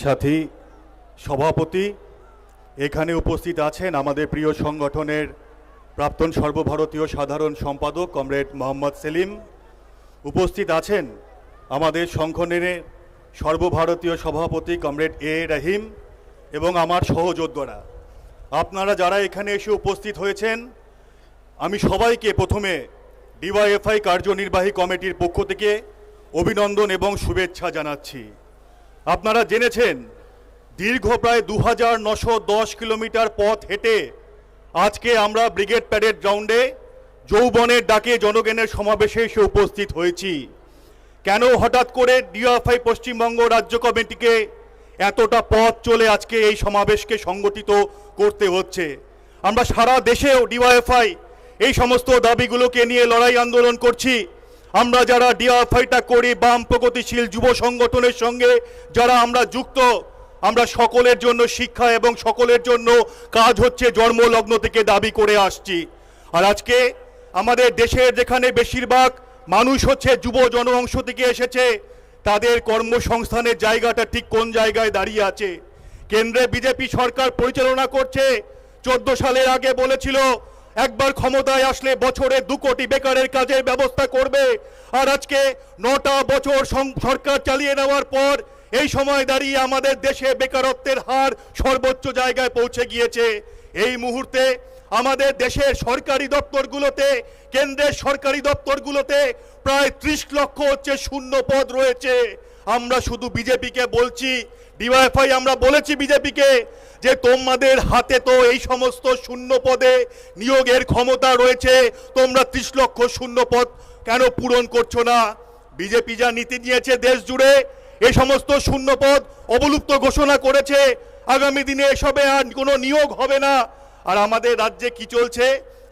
সাথী সভাপতি, এখানে উপস্থিত আছেন আমাদের প্রিয় সংগঠনের প্রাক্তন সর্বভারতীয় সাধারণ সম্পাদক কমরেড মোহাম্মদ সেলিম। উপস্থিত আছেন আমাদের সংগঠনের সর্বভারতীয় সভাপতি কমরেড এ রহিম এবং আমার সহযোদ্ধারা। আপনারা যারা এখানে এসে উপস্থিত হয়েছেন, আমি সবাইকে প্রথমে ডিওয়াইএফআই কার্যনির্বাহী কমিটির পক্ষ থেকে অভিনন্দন এবং শুভেচ্ছা জানাচ্ছি। আপনারা জেনেছেন দীর্ঘ প্রায় 2910 কিলোমিটার পথ হেঁটে আজকে আমরা ব্রিগেড প্যারেড গ্রাউন্ডে যৌবনের ডাকে জনগণের সমাবেশে এসে উপস্থিত হয়েছি। কেন হঠাৎ করে ডিওয়াইএফআই পশ্চিমবঙ্গ রাজ্য কমিটিকে এতটা পথ চলে আজকে এই সমাবেশকে সংগঠিত করতে হচ্ছে? আমরা সারা দেশেও ডিওয়াইএফআই এই সমস্ত দাবিগুলোকে নিয়ে লড়াই আন্দোলন করছি। আমরা যারা ডিওয়াইএফআইটা করি, বাম প্রগতিশীল যুব সংগঠনের সঙ্গে যারা আমরা যুক্ত, আমরা সকলের জন্য শিক্ষা এবং সকলের জন্য কাজ হচ্ছে জন্মলগ্ন থেকে দাবি করে আসছি। আর আজকে আমাদের দেশের যেখানে বেশিরভাগ মানুষ হচ্ছে যুব জনঅংশ থেকে এসেছে, তাদের কর্মসংস্থানের জায়গাটা ঠিক কোন জায়গায় দাঁড়িয়ে আছে? কেন্দ্রে বিজেপি সরকার পরিচালনা করছে, 14 সালের আগে বলেছিল একবার ক্ষমতায় আসলে বছরে 2 কোটি বেকারের কাজের ব্যবস্থা করবে। আর আজকে 9টা বছর সরকার চালিয়ে নেওয়ার পর এই সময় দাঁড়িয়ে আমাদের দেশে বেকারত্বের হার সর্বোচ্চ জায়গায় পৌঁছে গিয়েছে। এই মুহূর্তে আমাদের দেশের সরকারি দপ্তরগুলোতে, কেন্দ্রের সরকারি দপ্তরগুলোতে প্রায় 30 লক্ষ হচ্ছে শূন্য পদ রয়েছে। আমরা শুধু বিজেপিকে বলছি, ডিওয়াইএফআই আমরা বলেছি বিজেপিকে যে তোমাদের হাতে তো এই সমস্ত শূন্য পদে নিয়োগের ক্ষমতা রয়েছে, তোমরা 30 লক্ষ শূন্য পদ কেন পূরণ করছো না? বিজেপি যা নীতি নিয়েছে দেশ জুড়ে, এই সমস্ত শূন্য পদ অবলুপ্ত ঘোষণা করেছে। আগামী দিনে এসবে আর কোনো নিয়োগ হবে না। আর আমাদের রাজ্যে কি চলছে?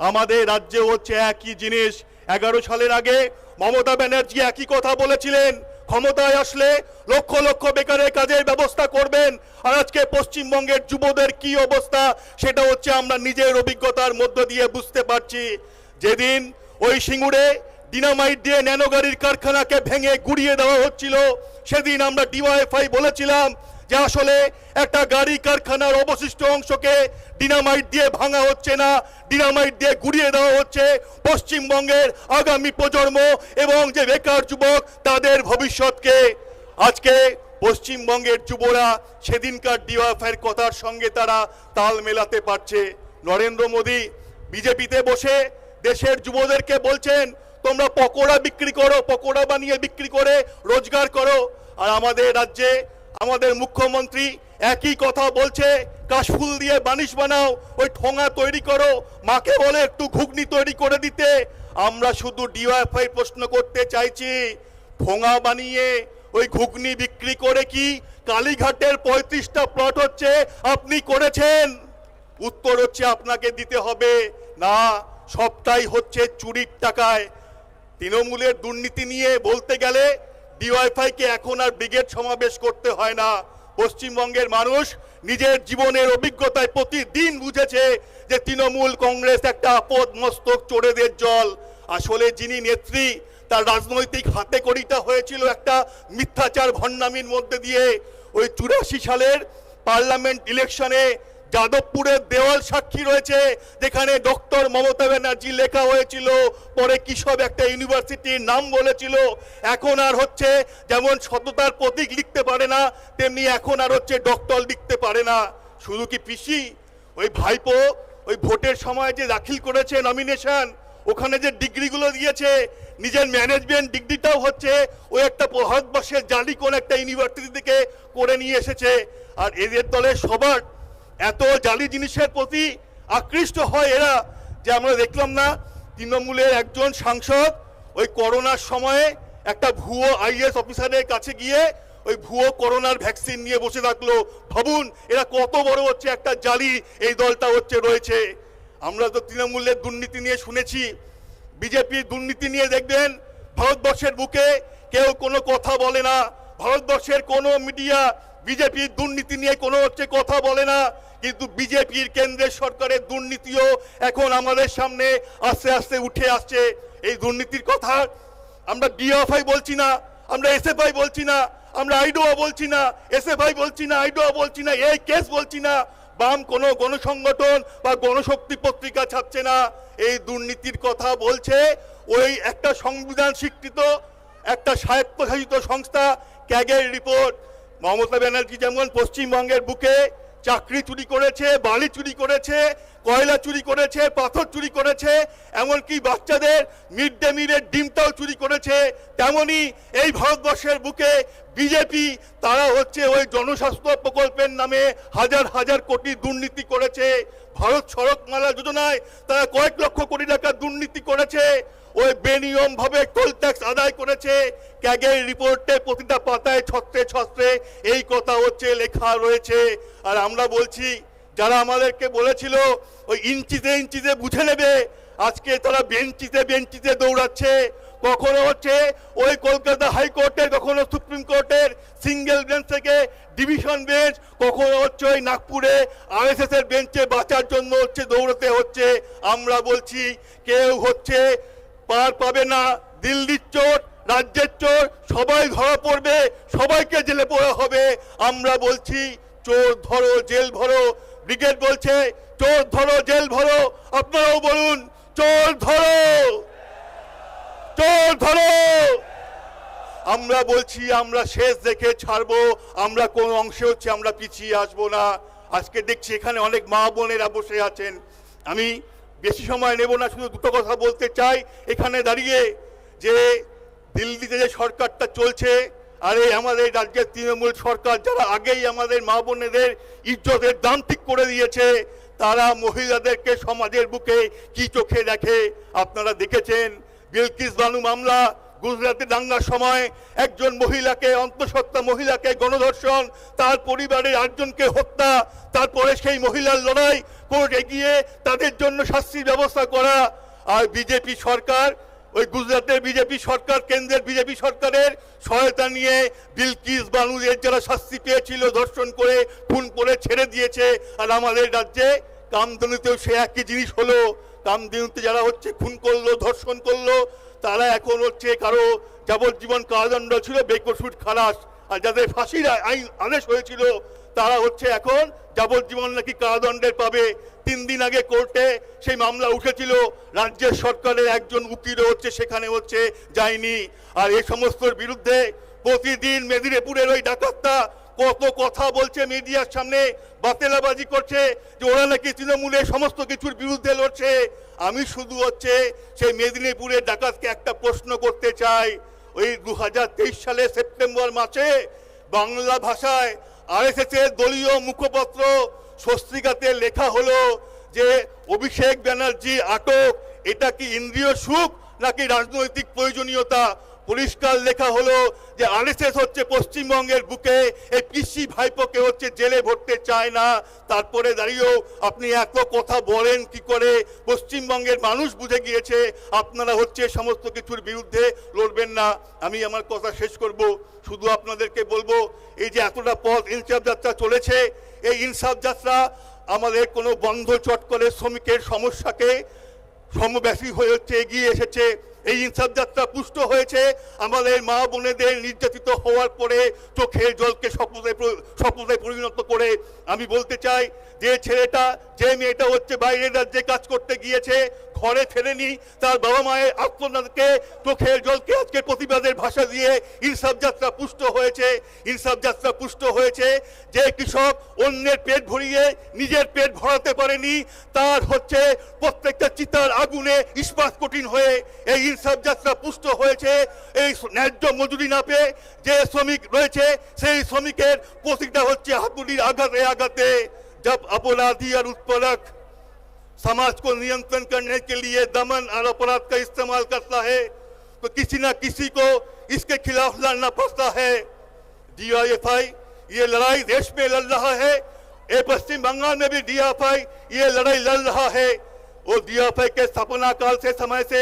আমাদের রাজ্যে হচ্ছে একই জিনিস। 11 সালের আগে মমতা ব্যানার্জি একই কথা বলেছিলেন, ক্ষমতায় আসলে লক্ষ লক্ষ বেকারের কাজের ব্যবস্থা করবেন। আর আজকে পশ্চিমবঙ্গের যুবদের কি অবস্থা সেটা হচ্ছে আমরা নিজের অভিজ্ঞতার মধ্য দিয়ে বুঝতে পারছি। যেদিন ওই সিঙ্গুরে ডিনামাইট দিয়ে ন্যানো গাড়ির কারখানাকে ভেঙে গুড়িয়ে দেওয়া হচ্ছিল, সেদিন আমরা ডিওয়াইএফআই বলেছিলাম যে আসলে একটা গাড়ি কারখানার অবশিষ্ট অংশকে ডিনামাইট দিয়ে ভাঙা হচ্ছে না, ডিনামাইট দিয়ে গুড়িয়ে দেওয়া হচ্ছে পশ্চিমবঙ্গের আগামী প্রজন্ম এবং যে বেকার যুবক তাদের ভবিষ্যৎকে। আজকে পশ্চিমবঙ্গের যুবরা সেদিনকার ডিওয়াইএফআইয়ের কথার সঙ্গে তারা তাল মেলাতে পারছে। নরেন্দ্র মোদী বিজেপিতে বসে দেশের যুবদেরকে বলছেন তোমরা পকোড়া বিক্রি করো, পকোড়া বানিয়ে বিক্রি করে রোজগার করো। আর আমাদের রাজ্যে আমাদের মুখ্যমন্ত্রী একই কথা বলছে, কাশফুল দিয়ে বানিশ বানাও, ওই ঠোঙা তৈরি করো, মাকে বলে একটু ঘুগনি তৈরি করে দিতে। আমরা শুধু ডিওয়াইএফআই প্রশ্ন করতে চাইছি, ঠোঙা বানিয়ে ওই ঘুগনি বিক্রি করে কি কালীঘাটের 35টা প্লট হচ্ছে আপনি করেছেন? উত্তর হচ্ছে আপনাকে দিতে হবে না, সবটাই হচ্ছে চুরির টাকায়। তৃণমূলের দুর্নীতি নিয়ে বলতে গেলে ডিওয়াইএফআইকে এখন আর ব্রিগেড সমাবেশ করতে হয় না। পশ্চিমবঙ্গের মানুষ নিজের জীবনের অভিজ্ঞতায় প্রতিদিন বুঝেছে যে তৃণমূল কংগ্রেস একটা আপদ মস্তক চোরেদের জল। আসলে যিনি নেত্রী, তার রাজনৈতিক হাতে কড়িটা হয়েছিল একটা মিথ্যাচার ভণ্ডামির মধ্যে দিয়ে। ওই 84 সালের পার্লামেন্ট ইলেকশনে যাদবপুরের দেওয়াল সাক্ষী রয়েছে, যেখানে ডক্টর মমতা ব্যানার্জি লেখা হয়েছিল, পরে কিসব একটা ইউনিভার্সিটির নাম বলেছিল। এখন আর হচ্ছে যেমন সততার প্রতীক লিখতে পারে না, তেমনি এখন আর হচ্ছে ডক্টর লিখতে পারে না। শুধু কি পিসি, ওই ভাইপো ওই ভোটের সময় যে দাখিল করেছে নমিনেশন, ওখানে যে ডিগ্রিগুলো দিয়েছে, নিজের ম্যানেজমেন্ট ডিগ্রিটাও হচ্ছে ওই একটা ভারতবর্ষের জালি কোন একটা ইউনিভার্সিটি থেকে করে নিয়ে এসেছে। আর এদের দলের সবার এত জালি জিনিসের প্রতি আকৃষ্ট হয় এরা, যে আমরা দেখলাম না তৃণমূলের একজন সাংসদ ওই করোনার সময়ে একটা ভুয়ো আইএস অফিসারের কাছে গিয়ে ওই ভুয়ো করোনার ভ্যাকসিন নিয়ে বসে থাকলো। ভাবুন এরা কত বড় হচ্ছে একটা জালি এই দলটা হচ্ছে রয়েছে। আমরা তো তৃণমূলের দুর্নীতি নিয়ে শুনেছি, বিজেপির দুর্নীতি নিয়ে দেখবেন ভারতবর্ষের বুকে কেউ কোনো কথা বলে না। ভারতবর্ষের কোনো মিডিয়া বিজেপির দুর্নীতি নিয়ে কোনো হচ্ছে কথা বলে না, কিন্তু বিজেপির কেন্দ্রের সরকারের দুর্নীতিও এখন আমাদের সামনে আস্তে আস্তে উঠে আসছে। এই দুর্নীতির কথা আমরা ডিওএফআই বলছি না, আমরা এসএফআই বলছি না, আমরা আইডোয়া বলছি না, এসএফআই বলছি না, আইডোয়া বলছি না, এই কেস বলছি না, বাম কোনো গণসংগঠন বা গণশক্তি পত্রিকা ছাপছে না। এই দুর্নীতির কথা বলছে ওই একটা সংবিধান স্বীকৃত একটা স্বায়ত্তশাসিত সংস্থা ক্যাগের রিপোর্ট। মমতা ব্যানার্জি যেমন পশ্চিমবঙ্গের বুকে চাকরি চুরি করেছে, বালি চুরি করেছে, কয়লা চুরি করেছে, পাথর চুরি করেছে, এমনকি বাচ্চাদের মিড ডে মিলের ডিমটাও চুরি করেছে, তেমনি এই ভারতবর্ষের বুকে বিজেপি তারা হচ্ছে ওই জনস্বাস্থ্য প্রকল্পের নামে হাজার হাজার কোটি দুর্নীতি করেছে। ভারত সড়কমালা যোজনায় তারা কয়েক লক্ষ কোটি টাকা দুর্নীতি করেছে, ওই বেনিয়মভাবে টোল ট্যাক্স আদায় করেছে। ক্যাগের রিপোর্টে প্রতিটা পাতায় ছত্রে ছত্রে এই কথা হচ্ছে লেখা রয়েছে। আর আমরা বলছি যারা আমাদেরকে বলেছিল ওই ইঞ্চিতে ইঞ্চিতে বুঝে নেবে, আজকে তারা বেঞ্চিতে বেঞ্চিতে দৌড়াচ্ছে। কখনো হচ্ছে ওই কলকাতা হাইকোর্টের, কখনো সুপ্রিম কোর্টের সিঙ্গেল বেঞ্চ থেকে ডিভিশন বেঞ্চ, কখনো হচ্ছে ওই নাগপুরে আরএসএস এর বেঞ্চে বাঁচার জন্য হচ্ছে দৌড়াতে হচ্ছে। আমরা বলছি কেউ হচ্ছে পার পাবে না। দিল্লির চোর, রাজ্যের চোর সবাই ধরা পড়বে, সবাইকে জেলে পড়া হবে। আমরা বলছি চোর ধরো জেল ভরো, ব্রিগেড বলছে চোর ধরো জেল ভরো, আপনারাও বলুন চোর ধরো, চোর ধরো। আমরা বলছি আমরা শেষ দেখে ছাড়বো, আমরা কোন অংশে হচ্ছে আমরা পিছিয়ে আসবো না। আজকে দেখছি এখানে অনেক মা বোনেরা বসে আছেন, আমি বেশি সময় নেব না, শুধু দুটো কথা বলতে চাই এখানে দাঁড়িয়ে, যে দিল্লিতে যে সরকারটা চলছে আর এই আমাদের রাজ্যের তৃণমূল সরকার যারা আগেই আমাদের মা বোনেদের ইজ্জতের দাম ঠিক করে দিয়েছে, তারা মহিলাদেরকে সমাজের বুকে কি চোখে দেখে আপনারা দেখেছেন। বিলকিস বানু মামলা, গুজরাটে দাঙ্গার সময় একজন মহিলাকে, অন্তঃসত্ত্বা মহিলাকে গণধর্ষণ, তার পরিবারের আটজনকে হত্যা, তারপরে সেই মহিলার লড়াই কোর্টে গিয়ে তাদের জন্য শাস্তির ব্যবস্থা করা। আর বিজেপি সরকার, ওই গুজরাটের বিজেপি সরকার, কেন্দ্রের বিজেপি সরকারের সহায়তা নিয়ে বিলকিস বানুদের যারা শাস্তি পেয়েছিল ধর্ষণ করে খুন করে ছেড়ে দিয়েছে। আর আমাদের রাজ্যে কামধেনুতেও সে একই জিনিস হলো। কামধেনুতে যারা হচ্ছে খুন করলো, ধর্ষণ করলো, তারা এখন হচ্ছে কারো যাবজ্জীবন কারাদণ্ড ছিল, বেকসুর খালাস। আর যাদের ফাঁসির আইন আদেশ হয়েছিল তারা হচ্ছে এখন যাবজ্জীবন নাকি কারাদণ্ডের পাবে। 3 দিন আগে কোর্টে সেই মামলা উঠেছিল, রাজ্যের সরকারের একজন উকিলও হচ্ছে সেখানে হচ্ছে যায়নি। আর এই সমস্তর বিরুদ্ধে প্রতিদিন মেদিনীপুরের ওই ডাকাতটা কত কথা বলছে মিডিয়ার সামনে, বাতেলাবাজি করছে যে ওরা নাকি তৃণমূলের সমস্ত কিছুর বিরুদ্ধে লড়ছে। আমি শুধু হচ্ছে সেই মেদিনীপুরের ডাকাতকে একটা প্রশ্ন করতে চাই। ওই 2023 সালে সেপ্টেম্বর মাসে বাংলা ভাষায় আরএসএস এর দলীয় মুখপত্র স্বস্তিকাতে লেখা হলো যে অভিষেক ব্যানার্জি আটক, এটা কি ইন্দ্রিয় সুখ নাকি রাজনৈতিক প্রয়োজনীয়তা। পরিষ্কার লেখা হলো যে আরএসএস হচ্ছে পশ্চিমবঙ্গের বুকে এই পিসি ভাইপোকে হচ্ছে জেলে ভরতে চায় না। তারপরে দাঁড়িয়েও আপনি এত কথা বলেন কি করে? পশ্চিমবঙ্গের মানুষ বুঝে গিয়েছে আপনারা হচ্ছে সমস্ত কিছুর বিরুদ্ধে লড়বেন না। আমি আমার কথা শেষ করব, শুধু আপনাদেরকে বলবো এই যে এতটা পথ ইনসাফ যাত্রা চলেছে, এই ইনসাফ যাত্রা আমাদের কোনো বন্ধ চটকলে শ্রমিকের সমস্যাকে সমব্যাপী হয়ে হচ্ছে এগিয়ে এসেছে। এই ইনসাফ যাত্রা পুষ্ট হয়েছে আমাদের মা বোনেদের নির্যাতিত হওয়ার পরে চোখের জলকে স্বপ্নে পরিণত করে। আমি বলতে চাই যে ছেলেটা, যে মেয়েটা হচ্ছে বাইরের রাজ্যে কাজ করতে গিয়েছে, ঘরে ফেরেনি, তার বাবা মায়ের আত্মনাদকে, চোখের জলকে আজকে প্রতিবাদের ভাষা দিয়ে ইনসাফ যাত্রা পুষ্ট হয়েছে। ইনসাফ যাত্রা পুষ্ট হয়েছে যে কৃষক অন্যের পেট ভরিয়ে নিজের পেট ভরাতে পারেনি, তার হচ্ছে প্রত্যেকটা চিতার আগুনে ইস্পাত কঠিন হয়ে এই ইনসাফ যাত্রা পুষ্ট হয়েছে। এই ন্যায্য মজুরি না পেয়ে যে শ্রমিক রয়েছে সেই শ্রমিকের প্রতিটা হচ্ছে হাতুড়ির আঘাতে আঘাতে। जब अपराधी और उत्पीड़क समाज को नियंत्रण करने के लिए दमन और अपराध का इस्तेमाल करता है तो किसी न किसी को इसके खिलाफ लड़ना पड़ता है। डीवाईएफआई ये लड़ाई देश में लड़ रहा है, ये पश्चिम बंगाल में भी डीवाईएफआई ये लड़ाई लड़ रहा है। वो डीवाईएफआई के स्थापना काल से समय से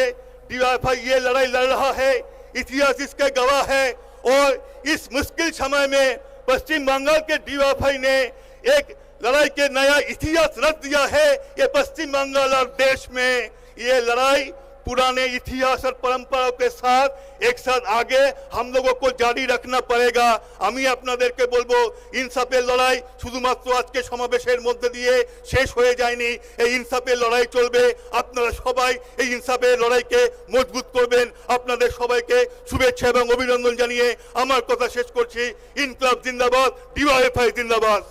डीवाईएफआई ये लड़ाई लड़ रहा है, इतिहास इसके गवाह है। और इस मुश्किल समय में पश्चिम बंगाल के डीवाईएफआई ने एक लड़ाई के नया इतिहास रच दिया है। ये पश्चिम बंगाल और देश में ये लड़ाई पुराने इतिहास और परंपराओं के साथ एक साथ आगे हम लोगों को जारी रखना पड़ेगा। আমি আপনাদেরকে বলবো ইনসাফের লড়াই শুধুমাত্র আজকে সমাবেশের মধ্যে দিয়ে শেষ হয়ে যায়নি, এই ইনসাফের লড়াই চলবে। আপনারা সবাই এই ইনসাফের লড়াইকে মজবুত করবেন। আপনাদের সবাইকে শুভেচ্ছা এবং অভিনন্দন জানিয়ে আমার কথা শেষ করছি। ইনকলাব জিন্দাবাদ, ডিওয়াইএফআই জিন্দাবাদ।